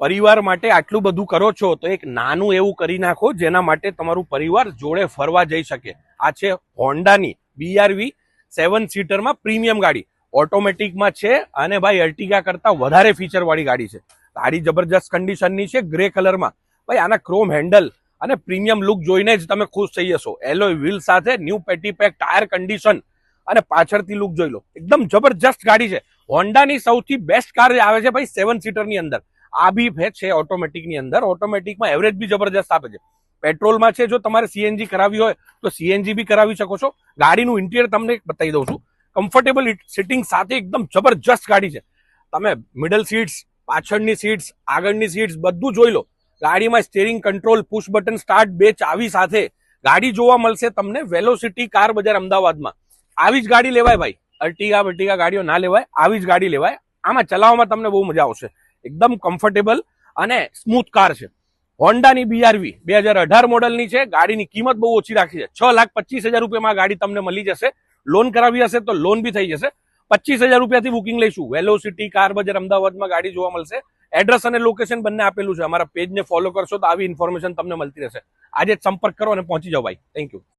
પરિવાર માટે આટલું બધું કરો છો તો એક નાનું એવું કરી નાખો જેના માટે તમારું પરિવાર જોડે ફરવા જઈ શકે. આ છે હોન્ડાની BRV 7 સીટરમાં પ્રીમિયમ ગાડી, ઓટોમેટિકમાં છે અને ભાઈ અર્ટિગા કરતા વધારે ફીચર વાળી ગાડી છે. ગાડી જબરજસ્ત કન્ડિશનની છે, ગ્રે કલરમાં. ભાઈ આના ક્રોમ હેન્ડલ અને પ્રીમિયમ લુક જોઈને જ તમે ખુશ થઈ જશો. એલોય વ્હીલ સાથે ન્યૂ પેટી પેક ટાયર કન્ડિશન અને પાછળથી લુક જોઈ લો, એકદમ જબરજસ્ત ગાડી છે. હોન્ડાની સૌથી બેસ્ટ કાર આવે છે ભાઈ 7 સીટરની અંદર. આ બી છે ઓટોમેટિકની અંદર. ઓટોમેટિકમાં એવરેજ બી જબરજસ્ત આપે છે. પેટ્રોલમાં છે, જો તમારે CNG કરાવી હોય તો CNG બી કરાવી શકો છો. ગાડીનું ઇન્ટિરિયર તમને બતાવી દઉં છું. કમ્ફર્ટેબલ સિટિંગ સાથે એકદમ જબરજસ્ત ગાડી છે. તમે મિડલ સીટ્સ, પાછળની સીટ્સ, આગળની સીટ્સ બધું જોઈ લો. ગાડીમાં steering control, push button start, 2 ચાવી સાથે ગાડી જોવા મળશે તમને વેલોસિટી કાર બજાર અમદાવાદમાં. આવી જ ગાડી લેવાય ભાઈ, અર્ટિગા ગાડીઓ ના લેવાય, આવી જ ગાડી લેવાય. આમાં ચલાવવામાં તમને બહુ મજા આવશે. એકદમ કમ્ફર્ટેબલ અને સ્મૂથ કાર છે. હોન્ડાની BRV 2018 મોડલની છે. ગાડીની કિંમત બહુ ઓછી રાખી છે, 6,25,000 રૂપિયામાં ગાડી તમને મળી જશે. લોન કરાવી હશે તો લોન બી થઈ જશે. 25,000 રૂપિયાથી બુકિંગ લઈશું. વેલોસિટી કાર બજાર અમદાવાદમાં ગાડી જોવા મળશે. એડ્રેસ અને લોકેશન બંને આપેલું છે. અમારા પેજને ફોલો કરશો તો આવી ઇન્ફોર્મેશન તમને મળતી રહેશે. આજે જ સંપર્ક કરો અને પહોંચી જાઓ ભાઈ. Thank you.